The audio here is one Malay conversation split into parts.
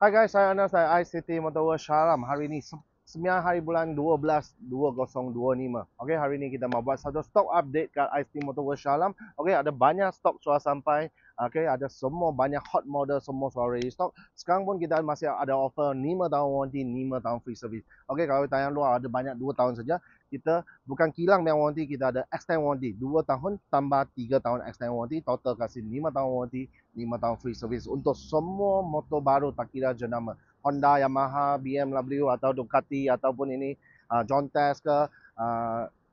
Hai guys, saya Anas dari ICT Motor World Shahram. Hari ini 9 hari bulan 12 2025. Okey, hari ini kita mau buat satu stok update kat ICT Motor World Shahram. Okey, ada banyak stok sudah sampai. Okey, ada semua banyak hot model semua sudah ready stock. Sekarang pun kita masih ada offer 5 tahun warranty, 5 tahun free service. Okey, kalau tayang luar ada banyak 2 tahun saja. Kita bukan kilang yang warranty, kita ada extend warranty 2 tahun tambah 3 tahun extend warranty, total kasih 5 tahun warranty, 5 tahun free service untuk semua motor baru tak kira jenama Honda, Yamaha, BMW atau Ducati ataupun ini John Test ke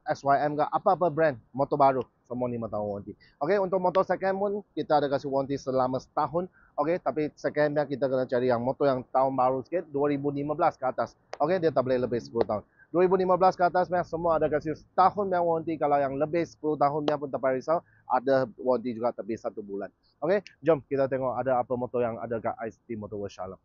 SYM ke apa-apa brand motor baru semua 5 tahun warranty. Okey, untuk motor second pun kita ada kasih warranty selama setahun. Okey, tapi secondnya kita kena cari yang motor yang tahun baru sikit 2015 ke atas. Okey, dia tak boleh lebih 10 tahun. 2015 ke atas semua ada kasih setahun yang warranty. Kalau yang lebih 10 tahun pun tak payah risau, ada warranty juga tapi 1 bulan. Okey, jom kita tengok ada apa motor yang ada kat ICT Motor World Shahram.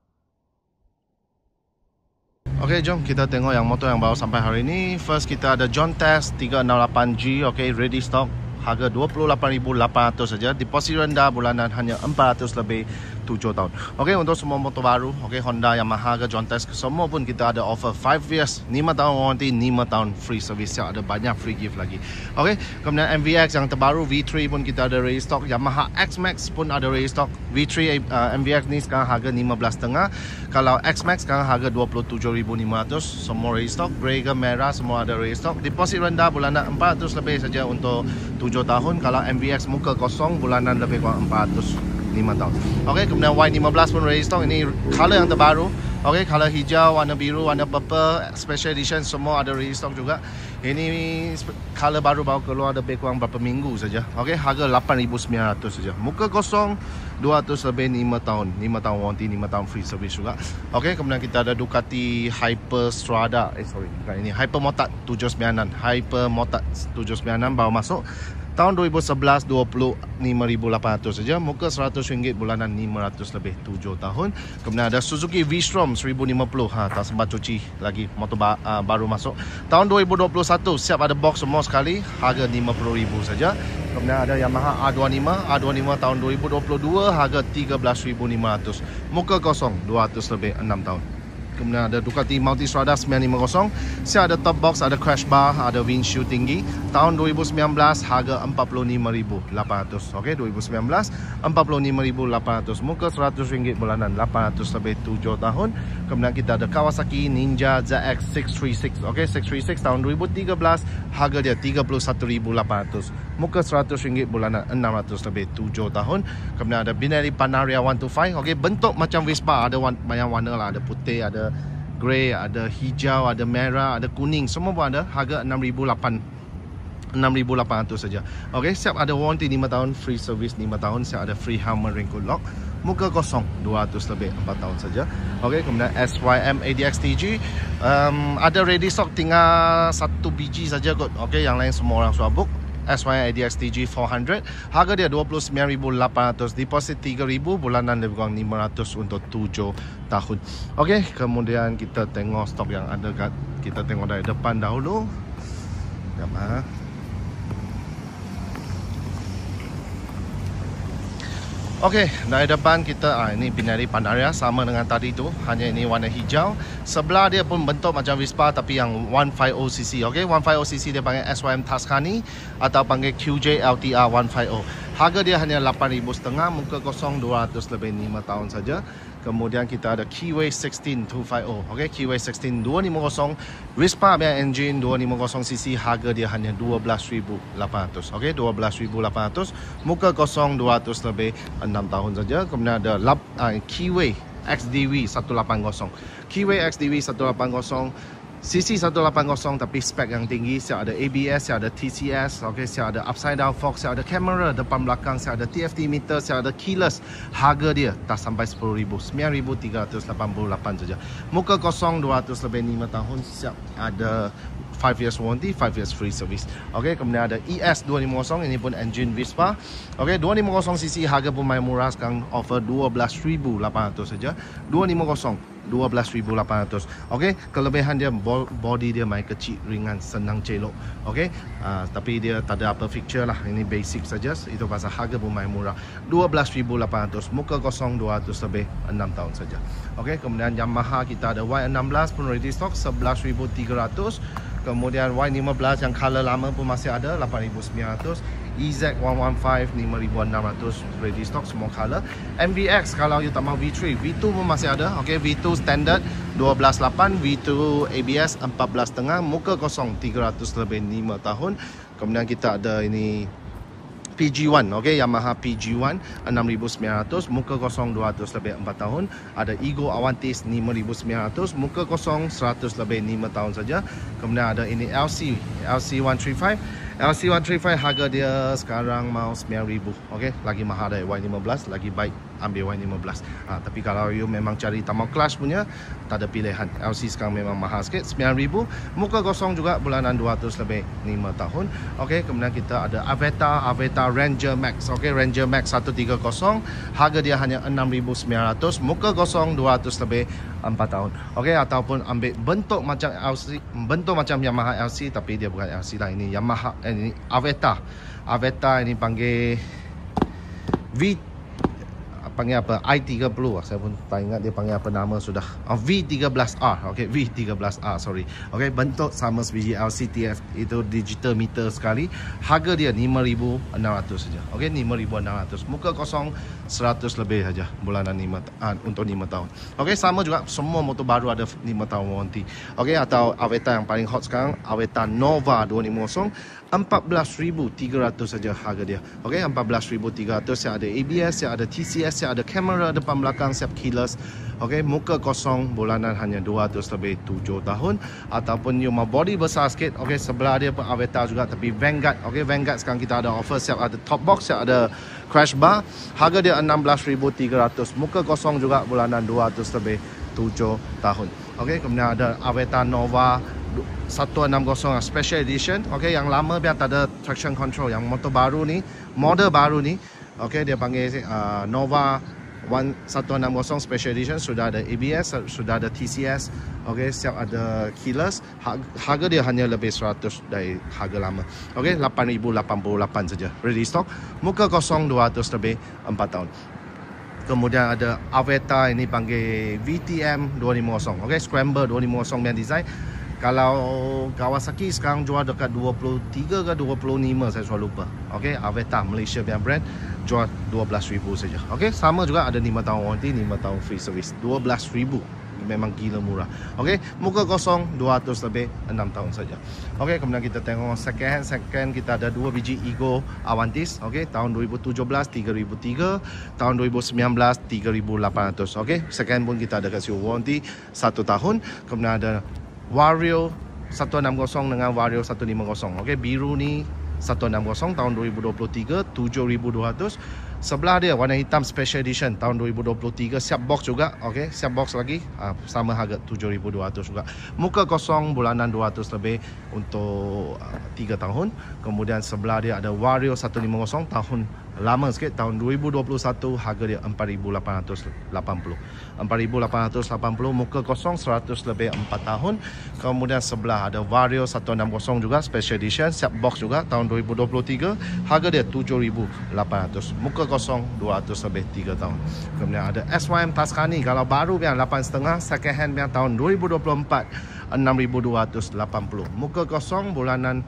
Okey, jom kita tengok yang motor yang baru sampai hari ini. First kita ada John Test 368G, okey, ready stock. Harga 28,800 saja. Deposit rendah, bulanan hanya 400 lebih, 7 tahun. Okey, untuk semua motor baru, okey, Honda, Yamaha ke John Test ke semua pun kita ada offer 5 years, 5 tahun warranty, 5 tahun free service. Ada banyak free gift lagi. Okey, kemudian MVX yang terbaru V3 pun kita ada ready stock. Yamaha X-Max pun ada ready stock. V3 MVX ni sekarang harga 15,5. Kalau X-Max sekarang harga 27,500. Semua ready stock. Grey ke merah semua ada ready stock. Deposit rendah, bulanan 400 lebih saja untuk 7 tahun. Kalau MVX muka kosong, bulanan lebih kurang 400, 5 tahun. Okey, kemudian Y15 pun ready stock. Ini color yang terbaru. Okey, color hijau, warna biru, warna purple, special edition semua ada ready stock juga. Ini color baru keluar lebih kurang berapa minggu saja. Okey, harga 8,900 saja. Muka kosong, 200 lebih, 5 tahun. 5 tahun warranty, 5 tahun free service juga. Okey, kemudian kita ada Ducati Hyper Strada. Bukan ini. Hyper Motard 796. Hyper Motard 796 baru masuk. Tahun 2011, 25,800 saja. Muka RM100, bulanan 500 lebih, 7 tahun. Kemudian ada Suzuki V-Strom 1050. Tak sempat cuci lagi, motor baru masuk. Tahun 2021, siap ada box semua sekali. Harga RM50,000 saja. Kemudian ada Yamaha A25 tahun 2022, harga RM13,500. Muka kosong, 200 lebih, 6 tahun. Kemudian ada Ducati Multistrada 950. Siap ada top box, ada crash bar, ada windshield tinggi. Tahun 2019, harga RM45,800. Okey, 2019, RM45,800. Muka RM100, bulanan 800 lebih, 7 tahun. Kemudian kita ada Kawasaki Ninja ZX636. Okey, 636 tahun 2013, harga dia RM31,800. Muka RM100, bulanan 600 lebih, 7 tahun. Kemudian ada Benelli Panaria 125. Okey, bentuk macam Vespa, ada banyak warna lah, ada putih, ada grey, ada hijau, ada merah, ada kuning, semua pun ada. Harga RM6,800 saja. Okey, siap ada warranty 5 tahun, free service 5 tahun, siap ada free hammer wrinkle lock. Muka kosong, 200 lebih, 4 tahun saja. Okey, kemudian SYM ADX TG ada ready stock, tinggal 1 biji saja kot. Okey, yang lain semua orang sudah book. SYM ADX TG 400, harga dia 29,800. Deposit 3,000, bulanan lebih kurang 500 untuk 7 tahun. Okey, kemudian kita tengok stok yang ada kat, kita tengok dari depan dahulu. Sekejap. Okey, dari depan kita ini Benelli Panaria sama dengan tadi tu, hanya ini warna hijau. Sebelah dia pun bentuk macam Vespa tapi yang 150cc. Okey, 150cc dia panggil SYM Tuscany atau panggil QJ LTR 150. Harga dia hanya 8,500. Muka kosong, 200 lebih, 5 tahun saja. Kemudian kita ada Keyway 16 250. Okey, Keyway 16 250. Vespa punya engine 250cc. Harga dia hanya 12,800. Okey, 12,800. Muka kosong, 200 lebih, 6 tahun saja. Kemudian ada Keyway XDV 180. Keyway XDV 180. CC 180 tapi spek yang tinggi. Siap ada ABS, siap ada TCS, okey, siap ada upside down fog, siap ada kamera depan belakang, siap ada TFT meter, siap ada keyless. Harga dia tak sampai 10,000, 9,388 saja. Muka kosong, 200 lebih, 5 tahun. Siap ada 5 years warranty, 5 years free service. Okey, kemudian ada ES250, ini pun engine Vespa. Okey, 250cc harga pun main murah sekarang, offer 12,800 saja. 250 12,800. Okey, kelebihan dia body dia main kecil, ringan, senang celok. Okey, tapi dia tak ada apa feature lah. Ini basic saja. Itu pasal harga pun main murah. 12,800. Muka kosong 200 lebih, 6 tahun saja. Okey, kemudian Yamaha kita ada Y16 pun ready stock 11,300. Kemudian Y15 yang color lama pun masih ada 8,900. EZ115 5,600 ready stock semua color. MVX kalau you tak mau V3, V2 pun masih ada. Okey, V2 standard 12,800, V2 ABS 14,500, muka kosong 300 lebih, 5 tahun. Kemudian kita ada ini PG1, okey, Yamaha PG1 6,900, muka kosong 200 lebih, 4 tahun. Ada Ego Avantis 5,900, muka kosong 100 lebih, 5 tahun saja. Kemudian ada ini LC135. LC135 harga dia sekarang mau 9,000. Okey, lagi mahal dari Y15, lagi baik ambil Y15. Tapi kalau you memang cari tak mau clash punya, tak ada pilihan. LC sekarang memang mahal sikit, 9,000. Muka kosong juga, bulanan 200 lebih, 5 tahun. Okey, kemudian kita ada Aveta Ranger Max. Okey, Ranger Max 130, harga dia hanya 6,900, muka kosong 200 lebih, 4 tahun. Okey, ataupun ambil bentuk macam LC, bentuk macam Yamaha LC tapi dia bukan LC lah, ini Yamaha, ini Aveta ini panggil panggil apa, I30 lah. Saya pun tak ingat dia panggil apa nama sudah. V13R. Okey, V13R, sorry. Okey, bentuk sama sebiji LCTF, itu digital meter sekali. Harga dia 5,600 saja. Okey, 5,600. Muka kosong 100 lebih saja, bulanan untuk 5 tahun. Okey, sama juga semua motor baru ada 5 tahun warranty. Okey, atau Aveta yang paling hot sekarang, Aveta Nova 250, 14,300 saja harga dia. Okey, 14,300, siap ada ABS, siap ada TCS, siap ada kamera depan belakang, siap keyless. Okey, muka kosong, bulanan hanya 200 lebih, 7 tahun. Ataupun you mau body besar sikit, okey, sebelah dia pun Aveta juga tapi Vanguard. Okey, Vanguard sekarang kita ada offer, siap ada top box, siap ada crash bar. Harga dia 16,300, muka kosong juga, bulanan 200 lebih, 7 tahun. Okey, kemudian ada Aveta Nova 160 special edition. Okey, yang lama biar tak ada traction control. Yang motor baru ni, model baru ni, okey, dia panggil Nova 160 special edition, sudah ada ABS, sudah ada TCS. Okey, siap ada keyless. Harga dia hanya lebih 100 dari harga lama. Okey, 8,088 saja ready stock, muka kosong 200 lebih, 4 tahun. Kemudian ada Aveta ini panggil VTM 250. Okey, Scramble 250 punya design. Kalau Kawasaki sekarang jual dekat 23 ke 25, saya sudah lupa. Okey, Aveta Malaysia punya brand jual 12,000 saja. Okey, sama juga ada 5 tahun warranty, 5 tahun free service. 12,000. Memang gila murah. Okey, muka kosong 200 lebih, 6 tahun saja. Okey, kemudian kita tengok second hand. Second kita ada 2 biji Ego Avantis. Okey, tahun 2017 3,003, tahun 2019 3,800. Okey, second pun kita ada kasih warranty 1 tahun. Kemudian ada Vario 160 dengan Vario 150. Okey, biru ni 160 tahun 2023 7,200. Sebelah dia warna hitam special edition tahun 2023, siap box juga. Okey, siap box lagi, sama harga 7,200 juga. Muka kosong, bulanan 200 lebih untuk 3 tahun. Kemudian sebelah dia ada Vario 150 tahun lama sikit, tahun 2021, harga dia 4,880. 4,880, muka kosong, 100 lebih, 4 tahun. Kemudian sebelah ada Vario 160 juga special edition, siap box juga tahun 2023, harga dia 7,800. Muka kosong, 200 lebih, 3 tahun. Kemudian ada SYM Tuscany, kalau baru yang 8,5, second hand yang tahun 2024 6,280. Muka kosong, bulanan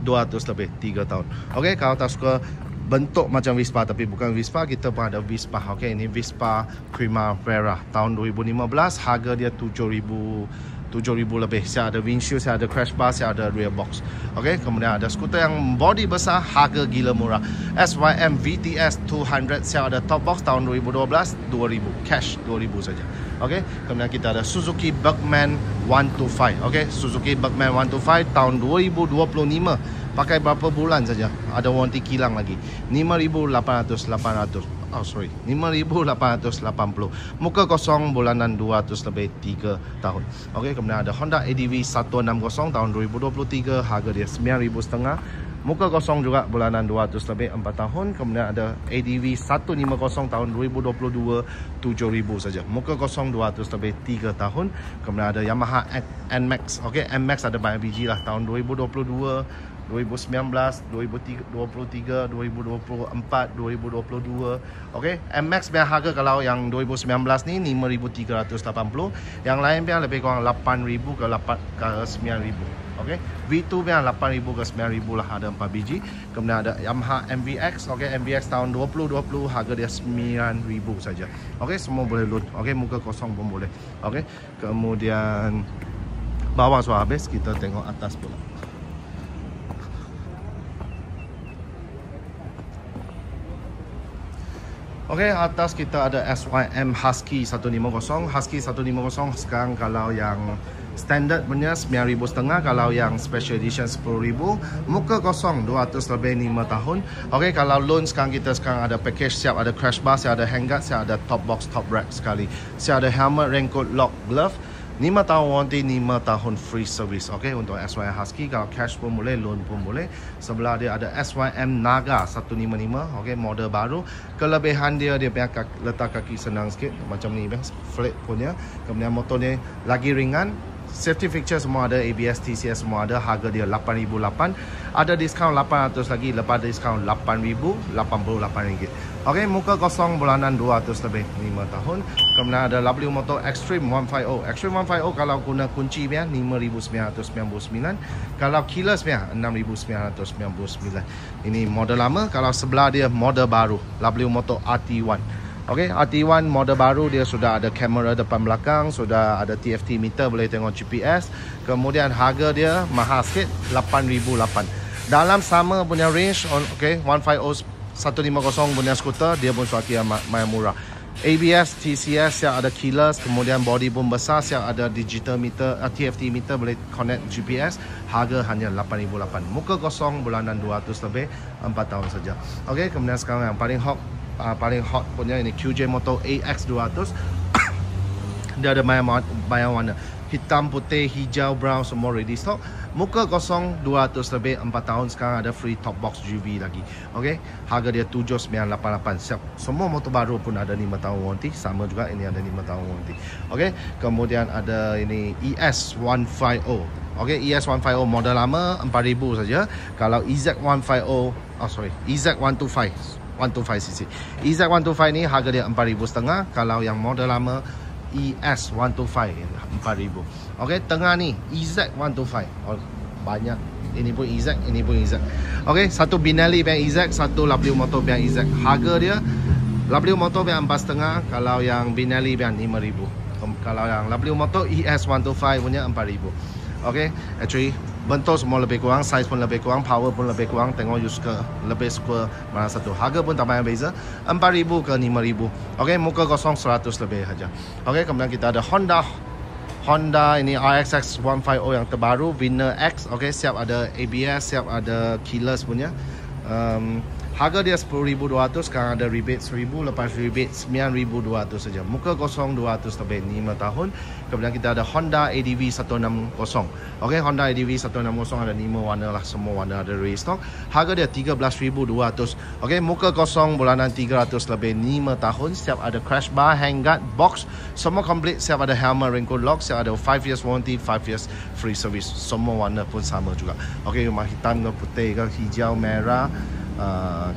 200 lebih, 3 tahun. Okey, kalau tak suka bentuk macam Vespa tapi bukan Vespa, kita pun ada Vespa. Okey, ini Vespa Primavera tahun 2015, harga dia 7,000 lebih. Saya ada windshield, saya ada crash bar, saya ada rear box. Okey, kemudian ada skuter yang body besar, harga gila murah. SYM VTS 200, saya ada top box tahun 2012, 2,000 cash, 2,000 saja. Okey, kemudian kita ada Suzuki Bergman 125. Okey, Suzuki Bergman 125 tahun 2025. Pakai berapa bulan saja, ada warranty kilang lagi. 5,800. 5,880. Muka kosong bulanan 200 lebih 3 tahun. Okey, kemudian ada Honda ADV 160 tahun 2023, harga dia 9,500. Muka kosong juga bulanan 200 lebih 4 tahun. Kemudian ada ADV 150 tahun 2022, 7,000 saja. Muka kosong 200 lebih 3 tahun. Kemudian ada Yamaha NMAX. Okey, NMAX ada banyak biji lah tahun 2022, 2019, 2023, 2024, 2022. Okey, MX punya harga kalau yang 2019 ni 5,380. Yang lain punya lebih kurang 8,000 ke 9,000. Okey, V2 punya 8,000 ke 9,000 lah, ada 4 biji. Kemudian ada Yamaha MVX. Okey, MVX tahun 2020, harga dia 9,000 saja. Okey, semua boleh load. Okey, muka kosong pun boleh. Okey, kemudian bawah sudah habis, kita tengok atas pula. Okey, atas kita ada SYM Husky 150. Husky 150 sekarang kalau yang standard punya 9,500, kalau yang special edition 10,000. Muka kosong 200 lebih 5 tahun. Okey, kalau loan sekarang kita ada package, siap ada crash bar, siap ada handguard, siap ada top box, top rack sekali. Siap ada helmet, raincoat, lock, glove. 5 tahun warranty, 5 tahun free service. Okey, untuk SYM Husky kalau cash pun boleh, loan pun boleh. Sebelah dia ada SYM Naga 155. Okey, model baru. Kelebihan dia punya letak kaki senang sikit macam ni, flat punya. Kemudian motor ni lagi ringan. Safety feature semua ada, ABS, TCS semua ada. Harga dia 8,800. Ada diskaun 800 lagi, lepas diskaun 8,088 ringgit. Okey, muka kosong bulanan 200 lebih 5 tahun. Kemudian ada W Motor Extreme 150. Extreme 150 kalau guna kunci dia 5,999. Kalau keyless dia 6,999. Ini model lama. Kalau sebelah dia model baru, W Motor RT1. Okey, RT1 model baru, dia sudah ada kamera depan belakang, sudah ada TFT meter, boleh tengok GPS. Kemudian harga dia mahal sikit, 8,800. Dalam sama punya range, okey, 150 punya skuter, dia pun suatu yang murah. ABS, TCS, siap ada keyless, kemudian body pun besar, siap ada digital meter, TFT meter, boleh connect GPS. Harga hanya 8,800. Muka kosong bulanan 200 lebih 4 tahun saja. Okey, kemudian sekarang yang paling hot punya ini QJ Motor AX200. Dia ada banyak warna, hitam, putih, hijau, brown, semua ready stock. Muka kosong 200 lebih 4 tahun. Sekarang ada free top box GV lagi. Okey, harga dia 7,988. Siap. Semua motor baru pun ada 5 tahun warranty. Sama juga ini ada 5 tahun warranty. Okey, kemudian ada ini ES150. Okey, ES150 model lama 4,000 saja. Kalau EZ150, EZ125 125cc. EZ125 ni harga dia 4,500. Kalau yang model lama ES125 4,000. Okey, tengah ni EZ125. Banyak. Ini pun EZ, ini pun EZ. Okey, satu Benelli punya EZ, satu W Motor punya EZ. Harga dia W Motor punya 4,500. Kalau yang Benelli punya 5,000. Kalau yang W Motor ES125 punya 4,000. Okey, actually bentuk semua lebih kurang, size pun lebih kurang, power pun lebih kurang. Tengok you lebih suka mana satu. Harga pun tak banyak beza, 4,000 ke 5,000. Okey, muka kosong 100 lebih saja. Okey, kemudian kita ada Honda ini RXX 150 yang terbaru, Winner X. Okey, siap ada ABS, siap ada keyless punya. Harga dia 10,200. Sekarang ada rebate 1,000, lepas rebate 9,200 saja. Muka kosong 200 lebih 5 tahun. Kemudian kita ada Honda ADV 160. Okey, Honda ADV 160 ada 5 warna lah, semua warna ada restock. Harga dia 13,200. Okey, muka kosong bulanan 300 lebih 5 tahun. Siap ada crash bar, handguard, box, semua komplit. Siap ada helmet, raincoat, lock, siap ada 5 years warranty, 5 years free service. Semua warna pun sama juga. Okey, rumah hitam ke putih ke hijau, merah,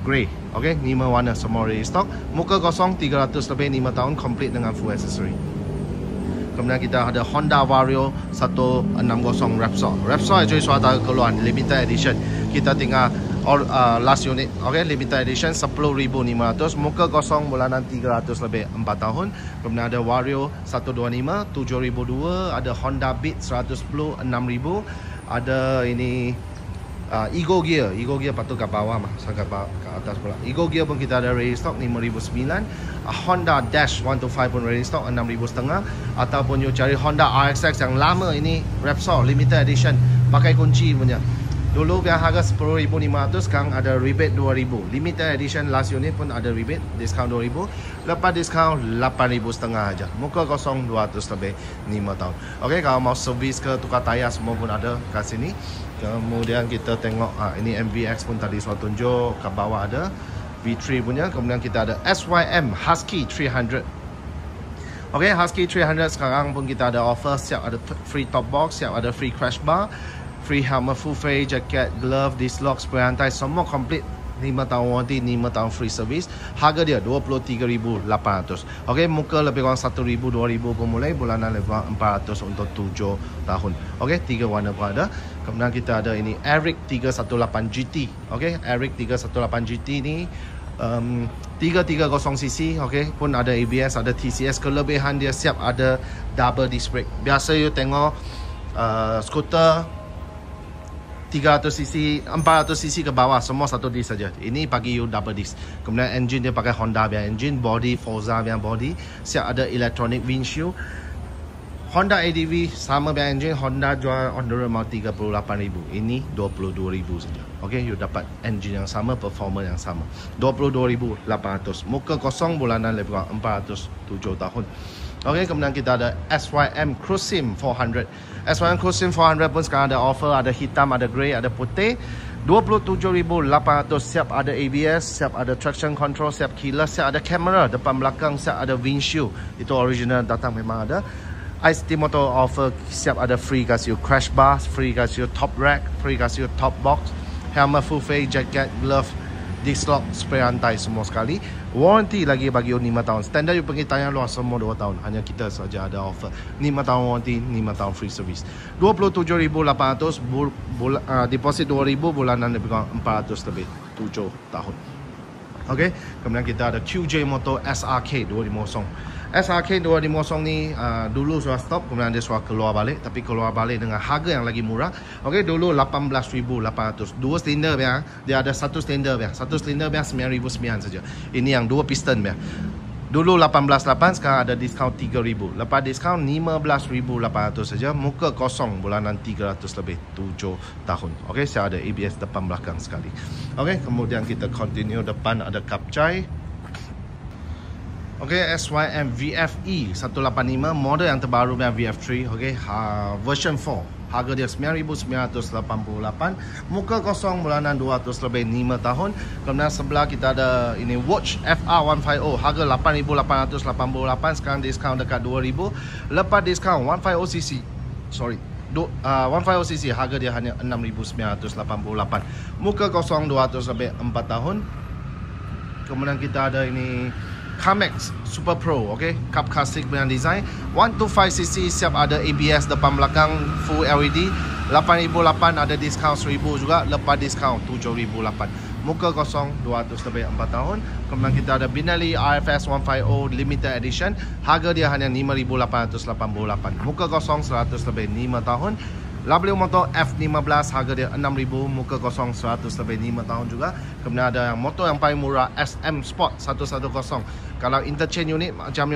grey. Okey, 5 warna semua ready stock. Muka kosong 300 lebih 5 tahun, complete dengan full accessory. Kemudian kita ada Honda Vario 160 Repsol. Repsol actually suatu keluaran limited edition. Kita tinggal last unit. Okey, limited edition 10,500. Muka kosong bulanan 300 lebih 4 tahun. Kemudian ada Vario 125 7,002. Ada Honda Beat 110 6,000. Ada ini Ego Gear patut kat bawah mah, sangat ke atas pula. Ego Gear pun kita ada ready stock 5,900. Honda Dash 125 pun ready stock 6,500. Ataupun you cari Honda RXX yang lama ini, Repsol limited edition, pakai kunci punya. Dulu yang harga 10,500, sekarang ada rebate 2,000. Limited edition last unit pun ada rebate, diskaun 2,000. Lepas diskaun 8,500 aja. Muka kosong 200 lebih 5 tahun. Okey, kalau mau servis ke tukar tayar semua pun ada kat sini. Kemudian kita tengok ini MVX pun tadi saya tunjuk, kat bawah ada V3 punya. Kemudian kita ada SYM Husky 300. Okey, Husky 300 sekarang pun kita ada offer, siap ada free top box, siap ada free crash bar, free helmet, full face, jacket, glove, disc lock, spray anti, semua komplit. 5 tahun warranty, 5 tahun free service. Harga dia 23,800. Okey, muka lebih kurang 1,000, 2,000 pun mulai. Bulanan lebih kurang 400 untuk 7 tahun. Okey, 3 warna pun ada. Kemudian kita ada ini Eric 318 GT. Okey, Eric 318 GT ni 330cc, okey, pun ada ABS, ada TCS. Kelebihan dia siap ada double disc brake. Biasa you tengok skuter 300cc, 400cc ke bawah semua satu disc saja. Ini bagi you double disc. Kemudian engine dia pakai Honda punya engine, body Forza punya body, siap ada electronic windshield. Honda ADV sama punya engine, Honda jual on the road mau 38,000. Ini 22,000 saja. Okey, you dapat engine yang sama, performance yang sama. 22,800. Muka kosong, bulanan lebih kurang 407 tahun. Okey, kemudian kita ada SYM Cruisim 400. SYM Cruisim 400 pun sekarang ada offer, ada hitam, ada grey, ada putih. 27,800. Siap ada ABS, siap ada traction control, siap keyless, siap ada kamera depan belakang, siap ada windshield. Itu original datang memang ada. ICT Motor offer, siap ada free kasih you crash bar, free kasih you top rack, free kasih you top box, helmet, full face, jacket, glove, disc lock, spray anti semua sekali. Warranty lagi bagi you 5 tahun. Standard you pergi tayar luar semua 2 tahun. Hanya kita saja ada offer 5 tahun warranty, 5 tahun free service. 27,800, deposit 2,000, bulanan lebih kurang 400 lebih 7 tahun. Okey, kemudian kita ada QJ Motor SRK 250. SRK 250 ni dulu sudah stop, kemudian dia sudah keluar balik, tapi keluar balik dengan harga yang lagi murah. Okey, dulu 18,800. 2 silinder dia ada 1 silinder dia. 1 silinder dia 9,900 saja. Ini yang 2 piston dia. Dulu 18,800, sekarang ada diskaun 3,000. Lepas diskaun 15,800 saja. Muka kosong, bulanan 300 lebih 7 tahun. Okey, saya ada ABS depan belakang sekali. Okey, kemudian kita continue, depan ada kapcai. Okey, SYM VFE 185, model yang terbaru yang VF3. Okey, version 4. Harga dia 9,988. Muka kosong, bulanan 200 lebih 5 tahun. Kemudian sebelah kita ada ini Watch FR150. Harga 8,888. Sekarang diskaun dekat 2,000. Lepas diskaun 150cc. Sorry. 150cc harga dia hanya 6,988. Muka kosong, 200 lebih 4 tahun. Kemudian kita ada ini Camex Super Pro, okey, cup classic punya design. 125cc, siap ada ABS depan belakang, full LED. 8,800, ada diskaun 1,000 juga. Lepas diskaun 7,800. Muka kosong, 200 lebih 4 tahun. Kemudian kita ada Benelli RFS 150 Limited Edition. Harga dia hanya 5,888. Muka kosong, 100 lebih 5 tahun. W motor F15, harga dia 6,000. Muka kosong, 100 lebih 5 tahun juga. Kemudian ada yang motor yang paling murah, SM Sport 110. Kalau interchange unit macam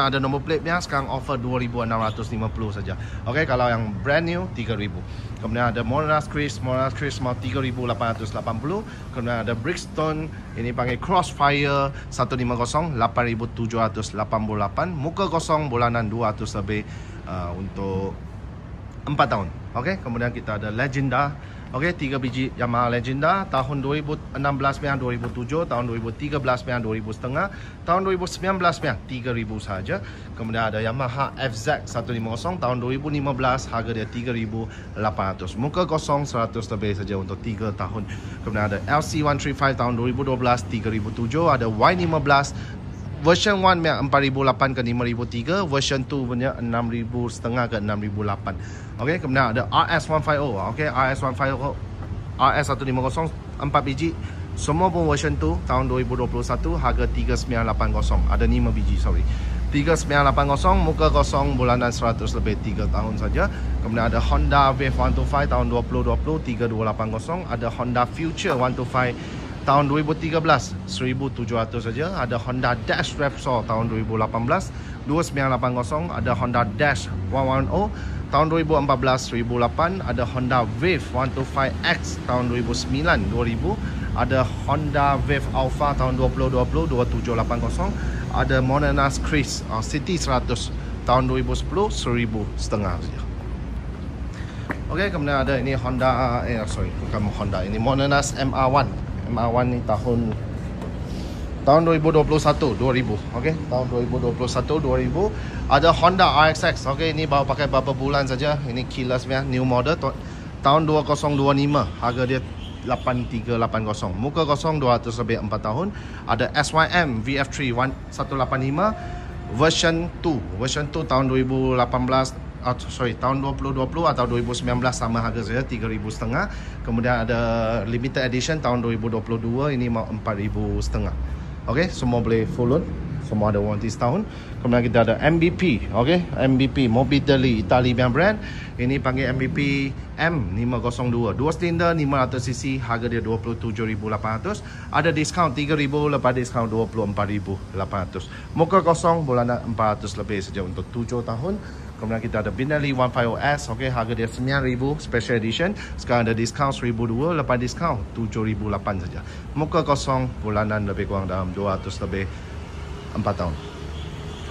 ada nombor plate nya, sekarang offer 2,650 saja. Okey, kalau yang brand new 3,000. Kemudian ada Monash Chris mau 3,880. Kemudian ada Brixton, ini panggil Crossfire 150, 8,788. Muka kosong, bulanan 200 lebih untuk 4 tahun. Okey, kemudian kita ada Legenda. Okey, 3 biji Yamaha Legenda tahun 2016 punya 2007, tahun 2013 punya 2,500, tahun 2019 punya 3,000 saja. Kemudian ada Yamaha FZ 150 tahun 2015, harga dia 3,800. Muka kosong, 100 lebih saja untuk 3 tahun. Kemudian ada LC 135 tahun 2012, 3,007. Ada Y15 version 1 yang 4,800 ke 5,300, version 2 punya 6,500 ke 6,800. Okey, kemudian ada RS150. Okey, RS150 RS150 4 biji. Semua pun version 2 tahun 2021, harga 3,980. Ada 5 biji, sorry. 3,980, muka kosong, bulanan 100 lebih 3 tahun saja. Kemudian ada Honda Wave 125 tahun 2020, 3,280. Ada Honda Future 125 tahun 2013, 1,700 saja. Ada Honda Dash Repsol tahun 2018, 2980, ada Honda Dash 110 tahun 2014 1008, ada Honda Wave 125X tahun 2009 2000, ada Honda Wave Alpha tahun 2020 2780, ada Monanas Chris City 100 tahun 2010 1000 setengah saja. Okey, kemudian ada ini Honda bukan Honda, ini Monanas MR1 ni tahun 2021 2000. Okey, tahun 2021 2000, ada Honda RXX. Okey, ini baru pakai berapa bulan saja, ini keyless punya new model tahun 2025, harga dia 8380, muka kosong, 200 lebih 4 tahun. Ada SYM VF3 185 version 2 tahun 2018 tahun 2020 atau 2019, sama harga saja 3,500. Kemudian ada limited edition tahun 2022, ini mau 4,500. Okey, semua boleh full load, semua ada warranty setahun. Kemudian kita ada MVP. Okey, MVP Morbidelli Italian brand. Ini panggil MVP M502, 2 silinder 500cc, harga dia 27,800. Ada diskaun 3,000, lepas diskaun 24,800. Muka kosong, bulanan 400 lebih saja untuk 7 tahun. Kemudian kita ada Benelli 150S. Okey, harga dia 9,000 special edition. Sekarang ada diskaun 1,200, lepas diskaun 7,800 saja. Muka kosong, bulanan lebih kurang dalam 200 lebih 4 tahun.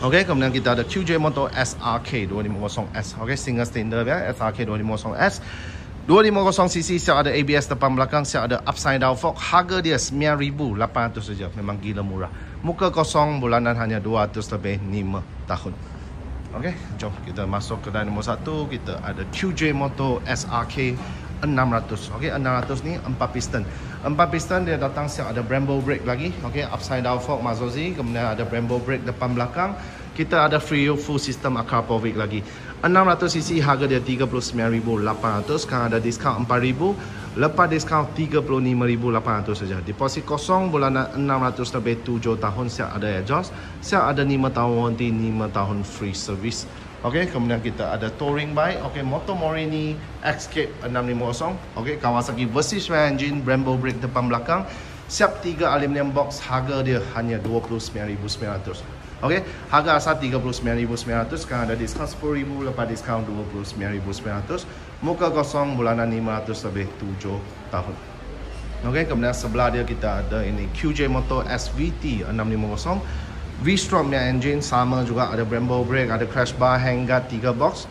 Okey, kemudian kita ada QJ Motor SRK 250S. Okey, single cylinder ya, SRK 250S. 250cc, siap ada ABS depan belakang, siap ada upside down fork. Harga dia 9,800 saja. Memang gila murah. Muka kosong, bulanan hanya 200 lebih 5 tahun. Okey, jom kita masuk ke nombor 1. Kita ada QJ Motor SRK 600. Okey, 600 ni 4 piston. 4 piston dia datang siap ada Brembo brake lagi. Okey, upside down fork Mazozi, kemudian ada Brembo brake depan belakang. Kita ada full system Akrapovic lagi. 600cc, harga dia 39,800. Sekarang ada diskaun 4,000, lepas diskaun 35,800 saja. Deposit kosong, bulanan 600 lebih 7 tahun, siap ada exhaust, siap ada 5 tahun warranty, 5 tahun free service. Okey, kemudian kita ada touring bike. Okey, Motomorini Escape 650. Okey, Kawasaki Versys engine, Brembo brake depan belakang, siap 3 aluminium box, harga dia hanya 29,900. Okey, harga asal 39,900, sekarang ada diskaun 10,000, lepas diskaun 29,900. Muka kosong, bulanan 500 lebih 7 tahun. Okey, kemudian sebelah dia kita ada ini QJ Motor SVT 650. V-Strom punya engine, sama juga ada Brembo brake, ada crash bar, handguard, 3 box.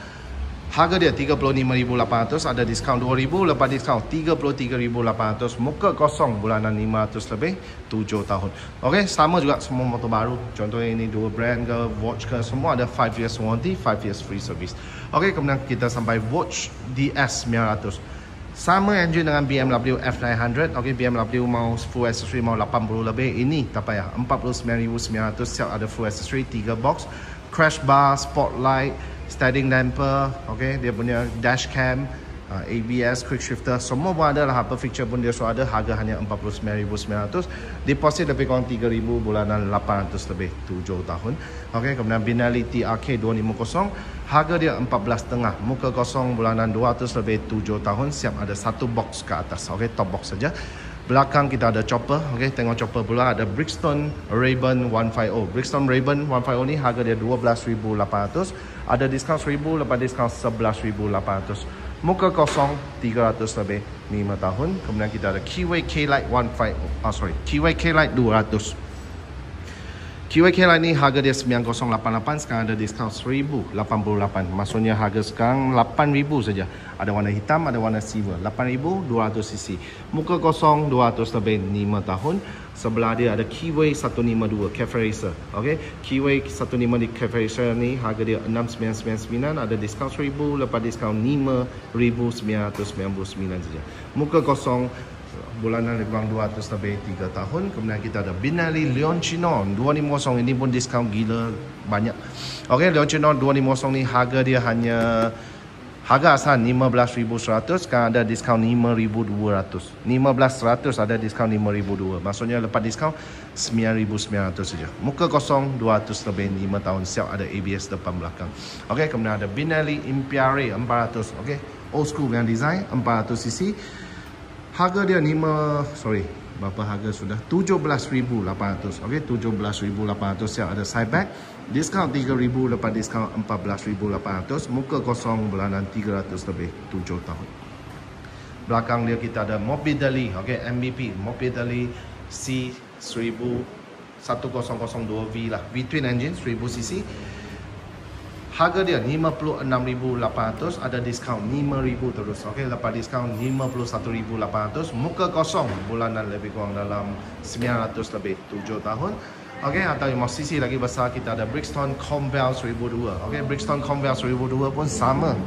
Harga dia 35,800, ada diskaun 2,000, lepas diskaun 33,800. Muka kosong, bulanan 500 lebih 7 tahun. Okey, sama juga semua motor baru. Contohnya ini dua brand ke, watch ke, semua ada 5 years warranty, 5 years free service. Okey, kemudian kita sampai watch DS 900. Sama engine dengan BMW F900. Okey, BMW mau full accessory mau 80 lebih. Ini tak payah, 49,900, siap ada full accessory, 3 box, crash bar, spotlight, steering damper. Okey, dia punya dash cam, ABS, quick shifter, semua pun ada lah. Apa feature pun dia sudah ada. Harga hanya 49,900. Deposit lebih kurang 3,000, bulanan 800 lebih 7 tahun. Okey, kemudian Benelli TRK 250. Harga dia 14,500. Muka kosong, bulanan 200 lebih 7 tahun. Siap ada 1 box ke atas. Okey, top box saja. Belakang kita ada chopper. Okey, tengok chopper pula. Ada Brixton Raven 150. Brixton Raven 150 ni harga dia 12,800. Ada diskaun 1,000, lepas diskaun 11,800. Muka kosong, 300 lebih 5 tahun. Kemudian kita ada Keyway K-Lite 150. Keyway K-Lite 200. Keyway K-Lite ni harga dia 9,088. Sekarang ada diskaun 1,088. Maksudnya harga sekarang 8,000 saja. Ada warna hitam, ada warna silver. 8,200cc. Muka kosong, 200 lebih 5 tahun. Sebelah dia ada Keyway 152 Cafe Racer. Okey, Keyway 152 di Cafe Racer ni harga dia 6,999. Ada diskaun 1,000, lepas diskaun 5,999 saja. Muka kosong, bulanan lebih kurang 200 lebih 3 tahun. Kemudian kita ada Benelli Leoncino 250. Ini pun diskaun gila banyak. Okey, Leoncino 250 ni harga dia hanya, harga asal 15,100. Sekarang ada diskaun 5,200. 15,100 ada diskaun 5,200. Maksudnya lepas diskaun 9,900 saja. Muka kosong, 200 lebih 5 tahun. Siap ada ABS depan belakang. Okey, kemudian ada Benelli Impiare 400. Okey, old school yang design 400cc. Harga dia 5,000 berapa harga sudah? 17,800. Okey, 17,800 siap ada side bag. Diskaun 3,000, lepas diskaun 14,800. Muka kosong, bulanan 300 lebih, 7 tahun. Belakang dia kita ada Morbidelli, okey, MVP Morbidelli C1002V lah, V-twin engine 1000cc. Harga dia 56,800, ada diskaun 5,000 terus. Okey, lepas diskaun 51,800. Muka kosong, bulanan lebih kurang dalam 900 lebih, 7 tahun. Okey, atau 5cc lagi besar kita ada Brixton Conval 1002. Okey, Brixton Conval 1002 pun sama.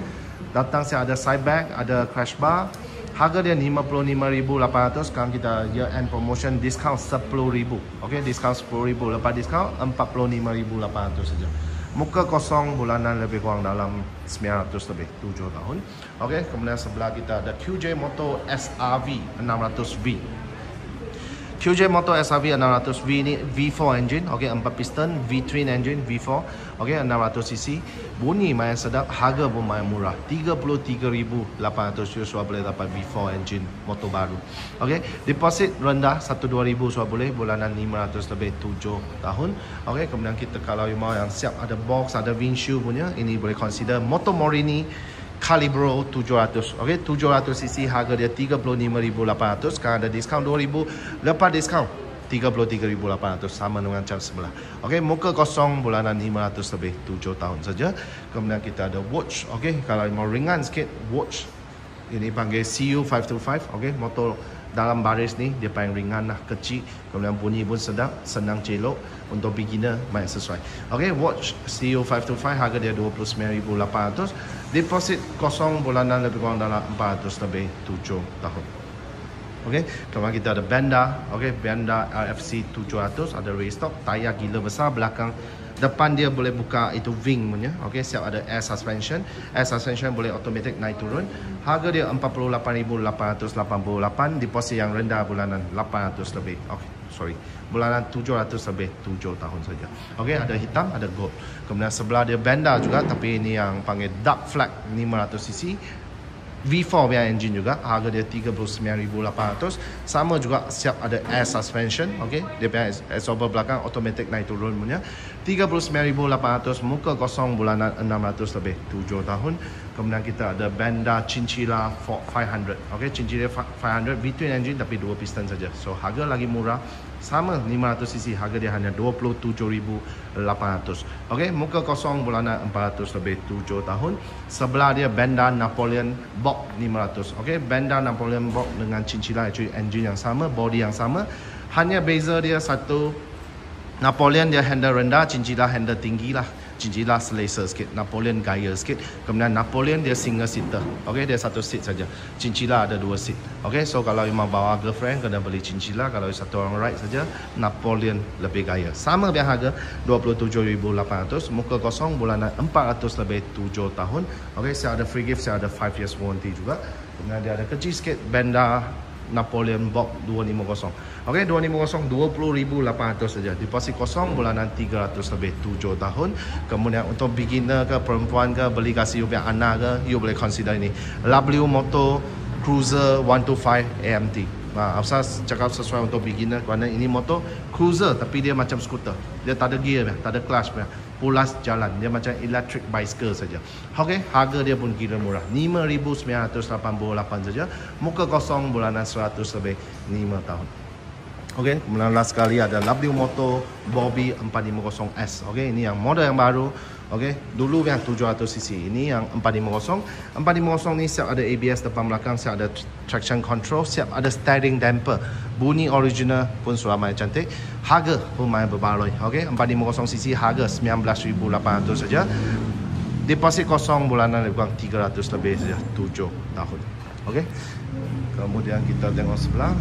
Datang saya ada side bag, ada crash bar. Harga dia 55,800. Sekarang kita year end promotion, diskaun 10,000. Okey, diskaun 10,000, lepas diskaun 45,800 saja. Muka kosong, bulanan lebih kurang dalam 900 lebih, 7 tahun. Okey, kemudian sebelah kita ada QJ Moto SRV 600V. QJ Moto SRV 600V ni V4 engine, okey, 4 piston, V-twin engine, V4, okey, 600cc. Bunyi main sedap, harga pun main murah. 33,800 sudah boleh dapat V4 engine motor baru. Okey, deposit rendah 1-2 ribu sudah boleh, bulanan 500 lebih, 7 tahun. Okey, kemudian kita kalau mau yang siap ada box, ada windshield punya, ini boleh consider Moto Morini Calibro 700. Okey, 700cc, harga dia 35,800. Sekarang ada diskaun 2,000, lepas diskaun 33,800, sama dengan cara sebelah. Okey, muka kosong, bulanan 500 lebih, 7 tahun saja. Kemudian kita ada watch. Okey, kalau mau ringan sikit, watch ini panggil CU525. Okey, motor dalam baris ni dia paling ringan lah, kecil, kemudian bunyi pun sedap, senang celok. Untuk beginner main sesuai. Okey, watch CU525, harga dia 29,800. Deposit kosong, bulanan lebih kurang dalam 400 lebih, 7 tahun. Okey, kemudian kita ada Benda. Okey, Benda RFC 700, ada restock, tayar gila besar. Belakang, depan dia boleh buka itu wing punya. Okey, siap ada air suspension. Air suspension boleh automatic naik turun. Harga dia 48,888. Deposit yang rendah, bulanan 800 lebih. Okey, sorry, bulanan 700 lebih, 7 tahun saja. Okey, ada hitam, ada gold. Kemudian sebelah dia Benda juga, tapi ini yang panggil dark flag 500cc. V4 punya engine juga, harga dia 39,800. Sama juga siap ada air suspension. Okey, dia punya absorber belakang automatic naik turun punya, 39,800. Muka kosong, bulanan 600 lebih, 7 tahun. Kemudian kita ada Benda Chinchilla 500. Okey, Chinchilla 500 V-twin engine tapi 2 piston saja. So harga lagi murah, sama 500cc, harga dia hanya 27,800. Okey, muka kosong, bulanan 400 lebih, 7 tahun. Sebelah dia Benda Napoleon Box 500. Okey, Benda Napoleon Box dengan Chinchilla actually engine yang sama, body yang sama. Hanya beza dia satu, Napoleon dia handle rendah, Chinchilla handle tinggi lah. Chinchilla selesa sikit, Napoleon gaya sikit. Kemudian Napoleon dia single seater. Okey, dia satu seat saja. Chinchilla ada 2 seat. Okey, so kalau you mau bawa girlfriend kena beli Chinchilla. Kalau satu orang ride saja, Napoleon lebih gaya. Sama biar harga 27,800. Muka kosong, bulanan 400 lebih, 7 tahun. Okey, saya ada free gift, saya ada 5 years warranty juga. Kemudian dia ada kecil sikit Benda Napoleon Box 250. Okey, 250, 20,800 saja. Deposit kosong, bulanan 300 lebih, 7 tahun. Kemudian untuk beginner ke, perempuan ke, beli kasih you punya anak ke, you boleh consider ini W Moto Cruiser 125 AMT. Saya cakap sesuai untuk beginner kerana ini motor cruiser tapi dia macam skuter. Dia tak ada gear, tak ada clutch, pulas jalan. Dia macam electric bicycle saja. Okey, harga dia pun kira murah, 5,988 saja. Muka kosong, bulanan 100 lebih, 5 tahun. Okey, kemudian last sekali ada W Moto Bobby 450S. Okey, ini yang model yang baru. Okey, dulu yang 700cc, ini yang 450. 450 ni siap ada ABS depan belakang, siap ada traction control, siap ada steering damper. Bunyi original pun sudah main cantik. Harga pun main berbaloi. Okey, 450cc harga 19,800 saja. Deposit kosong, bulanan lebih kurang 300 lebih saja, 7 tahun. Okey. Kemudian kita tengok sebelah.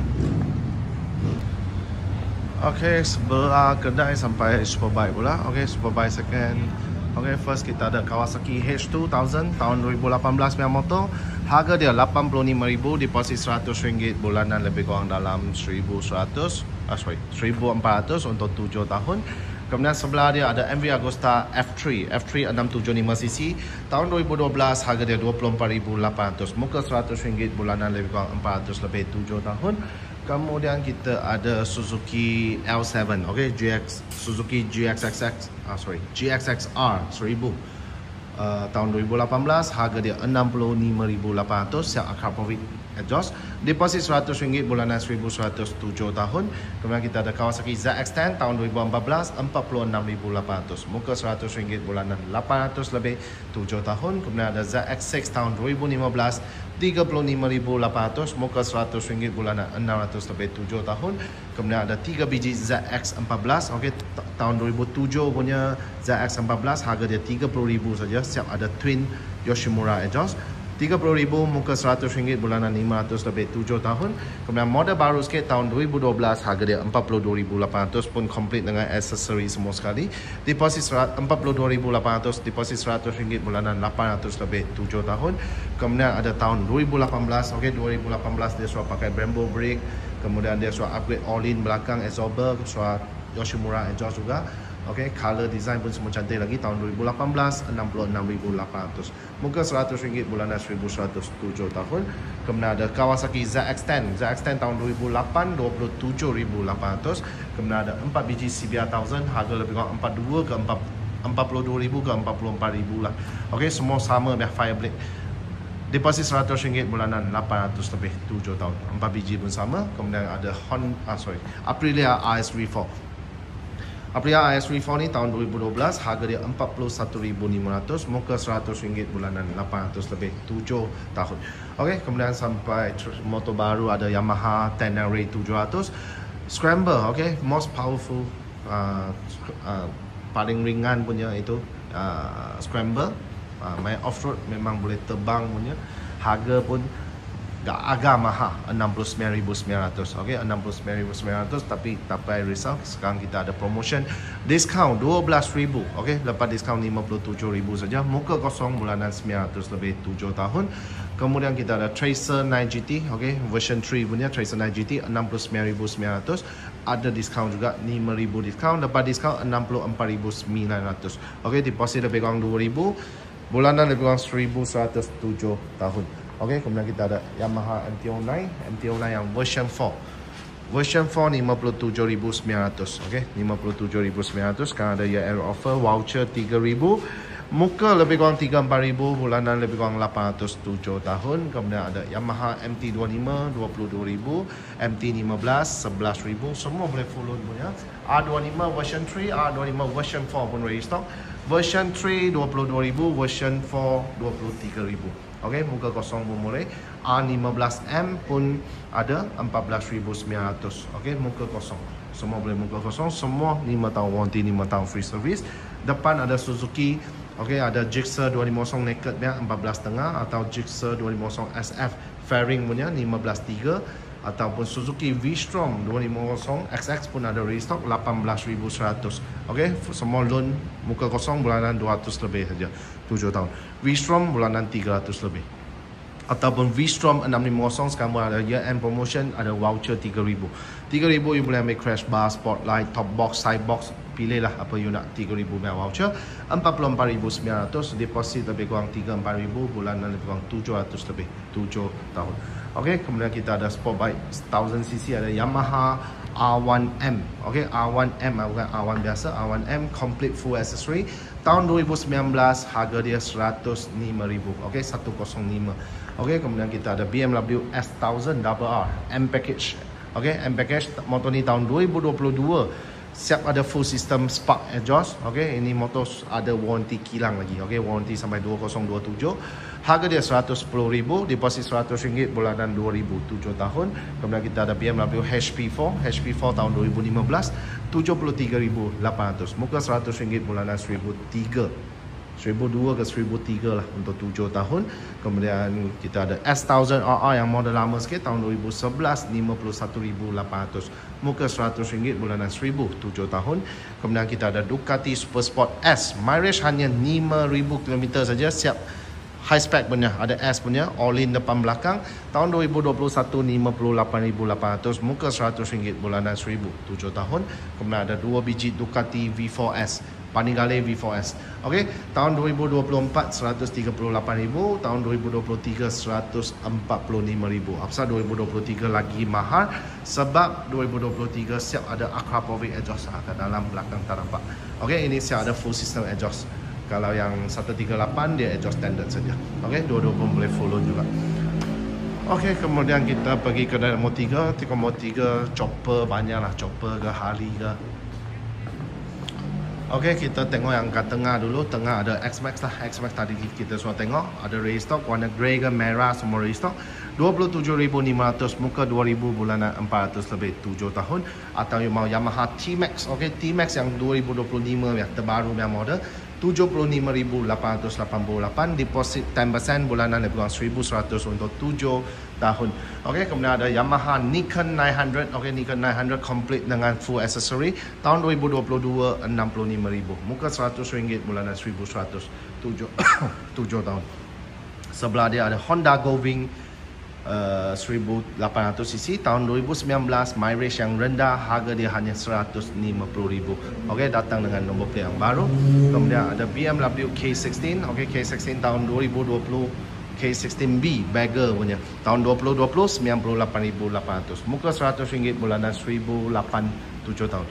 Okey, sebelah kedai sampai Superbike pula. Okey, Superbike second. Okey, first kita ada Kawasaki H2000 tahun 2018 punya motor. Harga dia 85,000, deposit RM100, bulanan lebih kurang dalam 1,400 untuk 7 tahun. Kemudian sebelah dia ada MV Agusta F3 675cc tahun 2012, harga dia 24,800. Muka RM100, bulanan lebih kurang 400 lebih, 7 tahun. Kemudian kita ada Suzuki L7, okay, Suzuki GXXR 1000. Tahun 2018, harga dia 65,800, siap akar profit exhaust. Deposit RM100, bulanan 1,107 tahun. Kemudian kita ada Kawasaki ZX-10 tahun 2014, 46,800. Muka RM100, bulanan 800 lebih, 7 tahun. Kemudian ada ZX-6 tahun 2015, 35,800. Muka RM100, bulanan 600 lebih, 7 tahun. Kemudian ada 3 biji ZX14, okay, tahun 2007 punya ZX14, harga dia RM30,000 saja. Siap ada twin Yoshimura exhaust. RM30,000, muka RM100, bulanan 500 lebih, 7 tahun. Kemudian model baru sikit tahun 2012, harga dia RM42,800 pun complete dengan aksesori semua sekali. Deposit RM42,800, deposit RM100, bulanan 800 lebih, 7 tahun. Kemudian ada tahun 2018, okey, 2018 dia suruh pakai Brembo brake. Kemudian dia suruh upgrade all-in belakang absorber, suruh Yoshimura exhaust juga. Okay, color design pun semua cantik lagi. Tahun 2018, 66,800. Muka RM100, bulanan 1,107 tahun. Kemudian ada Kawasaki ZX-10. ZX-10 tahun 2008, 27,800. Kemudian ada 4 biji CBR 1000, harga lebih kurang 42 ke 42,000 ke 44,000 lah. Okay, semua sama dah Fireblade. Deposit RM100, bulanan 800 lebih, 7 tahun. 4 biji pun sama. Kemudian ada Aprilia RS3 Aprilia RS3 ni tahun 2012, harga dia 41,500, muka RM100, bulanan 800 lebih, 7 tahun. Okey, kemudian sampai motor baru ada Yamaha Tenere 700 Scrambler, okey, most powerful, paling ringan punya itu Scrambler, main off-road memang boleh terbang punya. Harga pun agak mahal, 69,900. okey, 69,900, tapi tak payah risau. Sekarang kita ada promotion diskaun 12,000, okey, lepas diskaun 57,000 saja. Muka kosong, bulanan 900 lebih, 7 tahun. Kemudian kita ada Tracer 9GT, okey, version 3 punya Tracer 9GT 69,900. Ada diskaun juga, 5,000 diskaun, lepas diskaun 64,900. okey, deposit lebih kurang 2,000, bulanan lebih kurang 1,107 tahun. Okey, kemudian kita ada Yamaha MT-09 yang version 4. Version 4 57,900. Okey, 57,900. Sekarang ada year end offer, voucher 3,000. Muka lebih kurang 34,000, bulanan lebih kurang 807 tahun. Kemudian ada Yamaha MT-25 22,000, MT-15 11,000. Semua boleh follow punya. R25 version 3, R25 version 4 pun ready stock. Version 3 22,000, version 4 23,000. Okey, muka kosong pun boleh. R15M pun ada 14,900. Okey, muka kosong. Semua boleh muka kosong. Semua 5 tahun warranty, 5 tahun free service. Depan ada Suzuki. Okey, ada Gixxer 250 naked dia 14,5, atau Gixxer 250 SF fairing punya 15,3, ataupun Suzuki V-Strom 250 XX pun ada restock 18,100. Okey, semua loan muka kosong, bulanan 200 lebih saja, 7 tahun. V-Strom bulanan 300 lebih. Ataupun V-Strom 650 sekarang pun ada year end promotion, ada voucher 3,000. 3,000 you boleh ambil crash bar, spotlight, top box, side box, pilihlah apa you nak. 3,000 voucher, 44,900. deposit lebih kurang 3-4,000, bulanan lebih kurang 700 lebih, 7 tahun. Okey, kemudian kita ada sport bike 1000cc, ada Yamaha R1M. Okey, R1M bukan R1 biasa, R1M complete full accessory. Tahun 2019, harga dia 105,000. Okey, 105. Okey, kemudian kita ada BMW S1000 RR M package. Okey, M package motor ni tahun 2022. Siap ada full system spark exhaust. Okey, ini motor ada warranty kilang lagi. Okey, warranty sampai 2027. Harga dia 110,000, deposit RM100, bulanan 2,000, 7 tahun. Kemudian kita ada BMW HP4 tahun 2015, 73,800. Muka RM100, bulanan 1,003. 1,002 ke 1,003 lah untuk 7 tahun. Kemudian kita ada S1000 RR yang model lama sikit tahun 2011, 51,800. Muka RM100, bulanan 1,000, 7 tahun. Kemudian kita ada Ducati Super Sport S, mileage hanya 5,000 km saja, siap high spec punya, ada S punya, all in depan belakang. Tahun 2021, 58,800. Muka RM100, bulanan 1,000, 7 tahun. Kemudian ada 2 biji Ducati V4S. Panigale V4S. Okey, tahun 2024 138,000, tahun 2023 145,000. Apasal 2023 lagi mahal? Sebab 2023 siap ada Akrapovic exhaust kat dalam belakang tak nampak. Okey, ini siap ada full system exhaust. Kalau yang 138 dia exhaust standard saja. Okey, dua-dua pun boleh follow juga. Okey, kemudian kita pergi ke Mo3. Mo3 chopper banyak lah, chopper ke Harley ke. Okey, kita tengok yang kat tengah dulu. Tengah ada X-Max lah. X-Max tadi kita semua tengok. Ada restock, warna grey ke merah semua restock. 27,500, muka 2,000, bulanan 400 lebih, 7 tahun. Atau you mau Yamaha T-Max. Okey, T-Max yang 2025 ya, terbaru yang model. 75,888, deposit 10%, bulanan lebih kurang 1,100 untuk 7 tahun. Okey, kemudian ada Yamaha Nikon 900. Okey, Nikon 900 complete dengan full accessory. Tahun 2022 65,000. Muka RM100, bulanan 1,100, 7 tahun. Sebelah dia ada Honda Goving 1800cc tahun 2019, mileage yang rendah, harga dia hanya 150,000. Okey, datang dengan nombor plate yang baru. Kemudian ada BMW K16. Okey, K16 tahun 2020, K16B bagger punya. Tahun 2020 98,800. Muka RM100, bulanan 1,008, 7 tahun.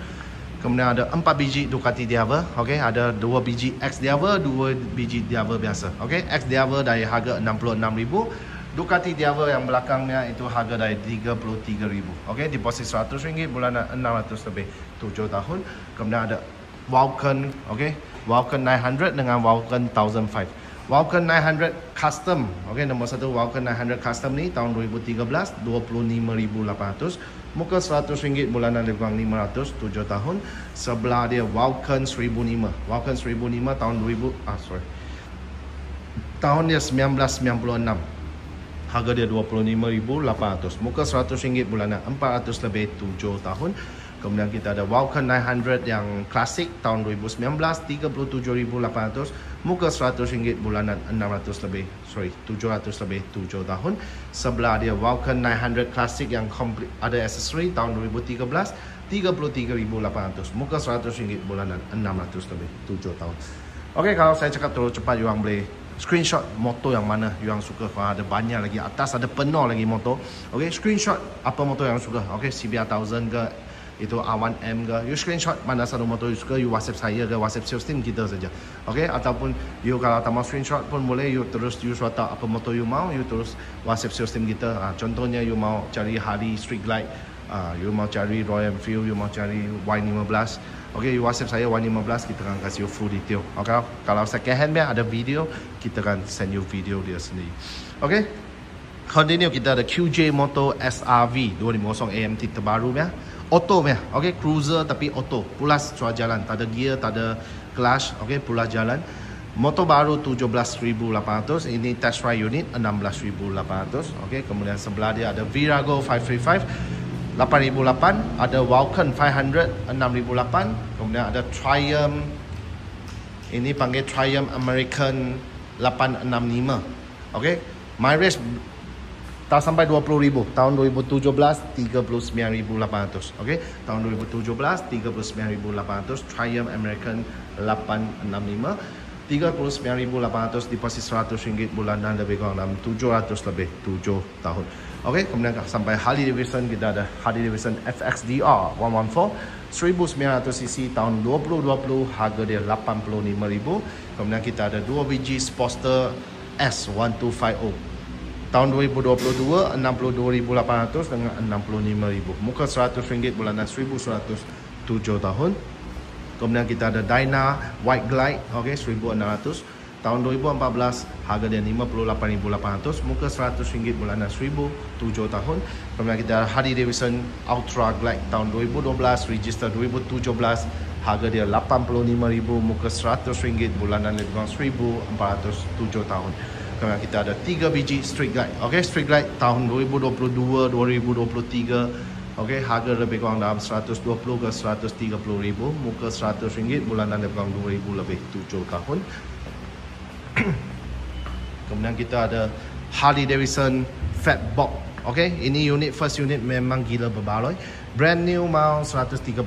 Kemudian ada 4 biji Ducati Diaver. Okey, ada 2 biji X Diaver, 2 biji Diaver biasa. Okey, X Diaver dari harga 66,000. Ducati Diaver yang belakangnya itu harga dari 33,000. Okey, deposit RM100, bulanan 600 lebih, 7 tahun. Kemudian ada Vulcan, okey, Vulcan 900 dengan Vulcan 1005. Vulcan 900 Custom, okey, nombor 1 Vulcan 900 Custom ni tahun 2013 25,800. Muka RM100, bulanan lebih kurang 500, 7 tahun. Sebelah dia Vulcan 1005. Vulcan 1005 tahun 2000, tahun dia 1996. Harga dia 25,800. Muka RM100, bulanan 400 lebih, 7 tahun. Kemudian kita ada Vulcan 900 yang klasik tahun 2019 37,800. Muka RM100, bulanan 600 lebih, 700 lebih, 7 tahun. Sebelah dia Vulcan 900 klasik yang complete ada aksesori tahun 2013 33,800. Muka RM100, bulanan 600 lebih, 7 tahun. Okey, kalau saya cakap terlalu cepat, you orang boleh screenshot motor yang mana you yang suka. Kalau ada banyak lagi, atas ada penuh lagi motor. Okey, screenshot apa motor yang suka. Okey, CBR 1000 ke, itu A1M ke, you screenshot mana satu motor you suka, you WhatsApp saya ke, WhatsApp sales team kita saja. Okey, ataupun you kalau tak mau screenshot pun boleh, you terus you suruh tahu apa motor you mau, you terus WhatsApp sales team kita. Contohnya you mau cari Harley Street Glide, you mau cari Royal Enfield, you mau cari Y15. Okey, you WhatsApp saya Y15, kita akan kasih you full detail. Okey, kalau second hand ada video, kita akan send you video dia sendiri. Okey, continue. Kita ada QJ Moto SRV 250 AMT terbaru ya. Auto ya. Okey, cruiser tapi auto. Pulas cuaca jalan, tak ada gear, tak ada clutch. Okey, pulas jalan. Motor baru 17,800. Ini test ride unit 16,800. Okey, kemudian sebelah dia ada Virago 535 8,008, ada Vulcan 500 6,008. Kemudian ada Triumph, ini panggil Triumph American 865. Okey, mileage tak sampai 20,000. Tahun 2017 39,800. Okey, tahun 2017 39,800. Triumph American 865, 39,800. Deposit RM100, bulanan lebih kurang 700 lebih, 7 tahun. Okey, kemudian sampai Harley Davidson, kita ada Harley Davidson FXDR 114 1900cc tahun 2020, harga dia 85,000. Kemudian kita ada 2 biji Sportster S1250 tahun 2022 62,800 dengan 65,000. Muka RM100, bulanan 1,100, 7 tahun. Kemudian kita ada Dyna White Glide, okey, 1,600 tahun 2014, harga dia 58,800. Muka RM100, bulanan 1,000, 7 tahun. Kemudian kita ada Harley Davidson Ultra Glide tahun 2012, register 2017, harga dia 85,000. Muka RM100, bulanan lebih kurang 1,400, 7 tahun. Kemudian kita ada 3 biji Street Glide. Okey, Street Glide tahun 2022, 2023. Okey, harga lebih kurang dalam 120 ke 130,000. Muka RM100, bulanan lebih kurang 2,000 lebih, 7 tahun. Kemudian kita ada Harley Davidson Fatbox. Okey, ini unit first unit memang gila berbaloi. Brand new mau 135,000.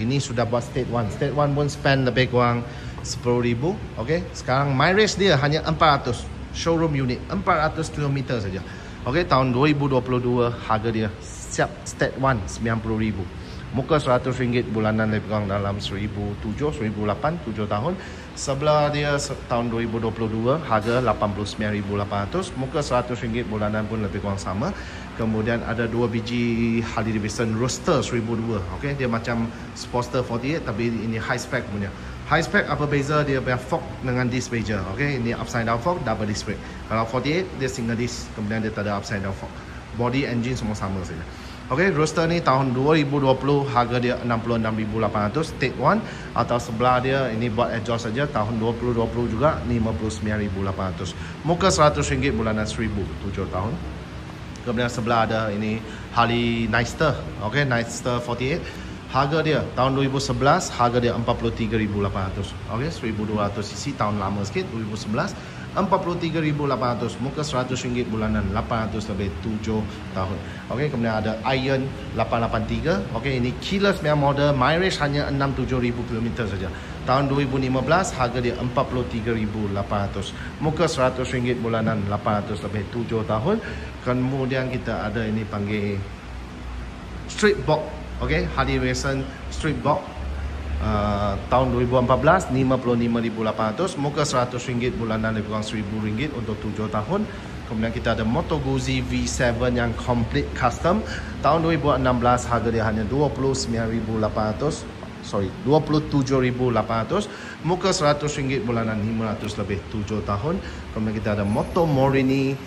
Ini sudah buat state 1. State 1 pun spend lebih kurang 10,000. Okey, sekarang mileage dia hanya 400. Showroom unit 400 km saja. Okey, tahun 2022 harga dia siap state 1 90,000. Muka RM100 bulanan lebih kurang dalam 1,007, 1,008, 7 tahun. Sebelah dia tahun 2022 harga 89,800. Muka RM100 bulanan pun lebih kurang sama. Kemudian ada 2 biji Harley Davidson Roadster 1002. Okey, dia macam Sportster 48 tapi ini high spec punya. High spec apa beza dia punya fork dengan disc beja. Okey, ini upside down fork, double disc brake. Kalau 48 dia single disc, kemudian dia tak ada upside down fork. Body engine semua sama saja. Okey, Roadster ni tahun 2020 harga dia 66,800 state 1 atau sebelah dia ini buat exhaust saja tahun 2020 juga 59,800. Muka RM100 bulanan 1,000 7 tahun. Kemudian sebelah ada ini Harley Nightster. Okey, Nightster 48. Harga dia tahun 2011 harga dia 43,800. Okey, 1,200 cc tahun lama sikit 2011. 43,800. Muka RM100 bulanan 800 lebih 7 tahun. Okey, kemudian ada Iron 883. Okey, ini keyless punya model, mileage hanya 67,000 km saja. Tahun 2015 harga dia 43,800. Muka RM100 bulanan 800 lebih 7 tahun. Kemudian kita ada ini panggil Street Box. Okey, Harley Davidson Street Box. Tahun 2014 55,800. Muka RM100 bulanan lebih kurang RM1,000 untuk 7 tahun. Kemudian kita ada Moto Guzzi V7 yang complete custom. Tahun 2016 harga dia hanya 29,800. 27,800. Muka RM100 bulanan 500 lebih 7 tahun. Kemudian kita ada Moto Morini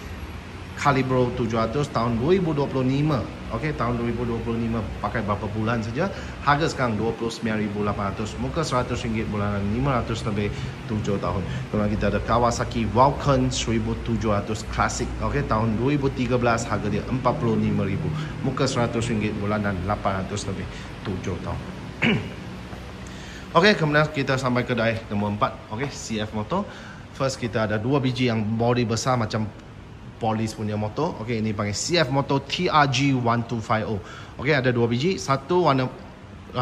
Calibro 700 tahun 2025. Okey, tahun 2025 pakai berapa bulan saja. Harga sekarang 29,800. Muka RM100 bulanan 500 lebih 7 tahun. Kemudian kita ada Kawasaki Vulcan 1700 Classic. Okey, tahun 2013 harga dia 45,000. Muka RM100 bulanan 800 lebih 7 tahun. Okey, kemudian kita sampai kedai nombor 4. Okey, CF Motor. First kita ada 2 biji yang body besar macam Polis punya motor. Okey, ini panggil CF Motor TRG 1250. Okey, ada 2 biji, satu warna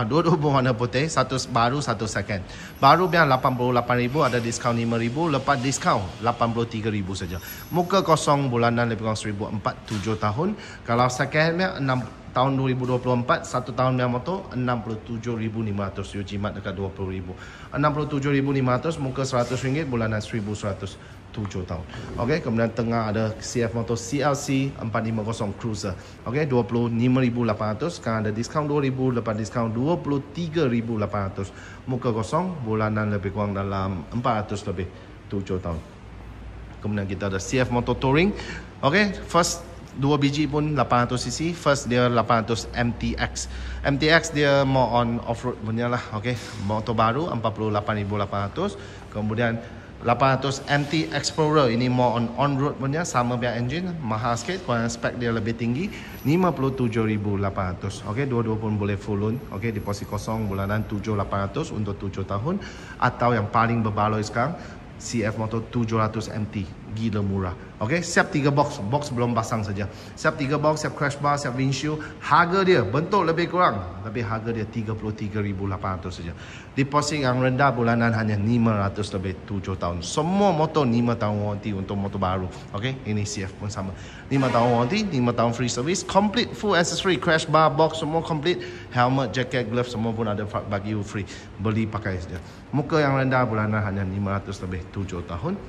dua-dua warna putih, satu baru, satu second. Baru biar 88,000, ada diskaun 5,000, lepas diskaun 83,000 saja. Muka kosong bulanan lebih kurang 1,400 7 tahun. Kalau second biar 6 tahun 2024, 1 tahun biar motor 67,500, you jimat dekat 20,000. 67,500, muka RM100, bulanan 1,100 7 tahun. Okey, kemudian tengah ada CF Motor CLC 450 Cruiser. Okey, 25,800. Sekarang ada diskaun 2,000, lepas diskaun 23,800. Muka kosong, bulanan lebih kurang dalam 400 lebih 7 tahun. Kemudian kita ada CF Motor Touring. Okey, first 2 biji pun 800cc. First dia 800 MTX. MTX dia more on off-road punya lah. Okey, motor baru 48,800. Kemudian 800 MT Explorer ini more on-road punya, sama biar engine, mahal sikit, kurang spek dia lebih tinggi, 57,800. Okey, dua-dua pun boleh full loan. Okey, deposit kosong bulanan 7,800 untuk 7 tahun. Atau yang paling berbaloi sekarang CF Motor 700 MT, gila murah. Okey, siap 3 box, box belum pasang saja. Siap 3 box, siap crash bar, siap windshield. Harga dia bentuk lebih kurang, tapi harga dia 33,800 saja. Deposit yang rendah bulanan hanya 500 lebih 7 tahun. Semua motor 5 tahun warranty untuk motor baru. Okey, ini CF pun sama. 5 tahun warranty, 5 tahun free service, complete full accessory, crash bar, box semua complete. Helmet, jacket, glove semua pun ada bagi you free. Beli pakai saja. Muka yang rendah bulanan hanya 500 lebih 7 tahun.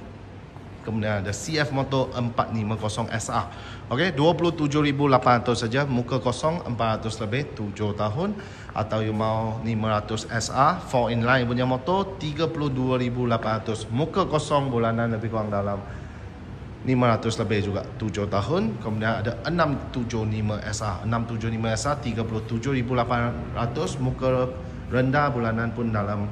Kemudian ada CF Motor 450 SR. Okey, 27,800 saja. Muka kosong 400 lebih 7 tahun. Atau you mau 500 SR 4 inline punya motor 32,800. Muka kosong bulanan lebih kurang dalam 500 lebih juga 7 tahun. Kemudian ada 675 SR. 675 SR 37,800. Muka rendah bulanan pun dalam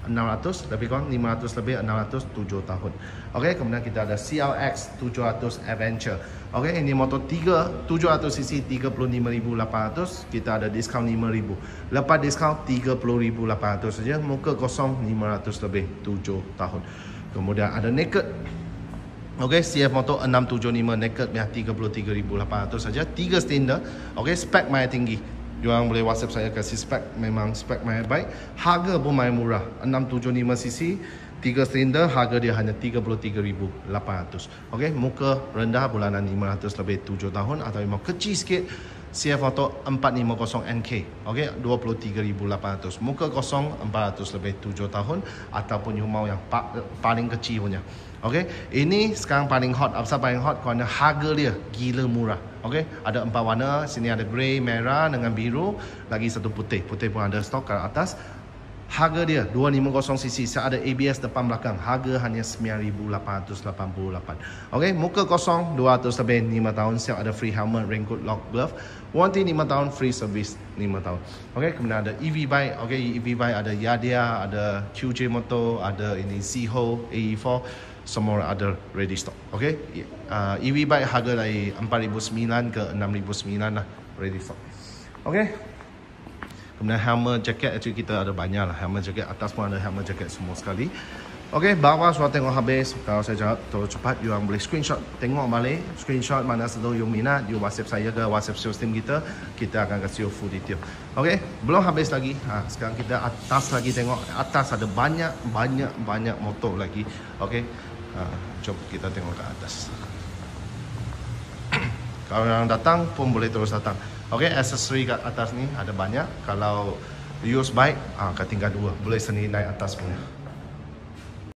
600, lebih kurang 500 lebih 600 7 tahun. Okey, kemudian kita ada CLX 700 Adventure. Okey, ini motor 700cc 35,800. Kita ada diskaun 5,000. Lepas diskaun 30,800 saja. Muka kosong 500 lebih 7 tahun. Kemudian ada Naked. Okey, CF Motor 675 Naked yang 33,800 saja. 3 silinder. Okey, spek main tinggi. You orang boleh WhatsApp saya kasih spek, memang spek main baik. Harga pun main murah. 675cc 3 silinder, harga dia hanya 33,800. Okey, muka rendah bulanan 500 lebih 7 tahun, atau mau kecil sikit CF Auto 450NK. Okey, 23,800. Muka kosong 400 lebih 7 tahun, ataupun you mau yang paling kecil punya. Okey, ini sekarang paling hot. Apa paling hot? Kerana harga dia gila murah. Okey, ada 4 warna. Sini ada grey, merah dengan biru, lagi satu putih. Putih pun ada stok kat atas. Harga dia 250cc, saya ada ABS depan belakang. Harga hanya 9,888. Okey, muka kosong 200 lebih 5 tahun. Siap ada free helmet, raincoat, lock, glove. Warranty 5 tahun, free service 5 tahun. Okey, kemudian ada EV bike. Okey, EV bike ada Yadia, ada QJ Moto, ada ini Ziho AE4. Semua ada ready stock. Okey, EV bike harga dari 4,900 ke 6,900 lah, ready stock. Okey. Kemudian helmet jacket, actually kita ada banyak lah helmet jacket. Atas pun ada helmet jacket semua sekali. Okey, bawah sudah tengok habis. Kalau saya cakap terlalu cepat, you orang boleh screenshot, tengok balik. Screenshot mana satu you minat, you WhatsApp saya ke WhatsApp sales team kita. Kita akan kasih you full detail. Okey, belum habis lagi. Sekarang kita atas lagi tengok. Atas ada banyak motor lagi. Okey, jom kita tengok ke atas. Kalau yang datang pun boleh terus datang. Okey, aksesori kat atas ni ada banyak. Kalau use bike, kat tingkat 2. Boleh sendiri naik atas punya.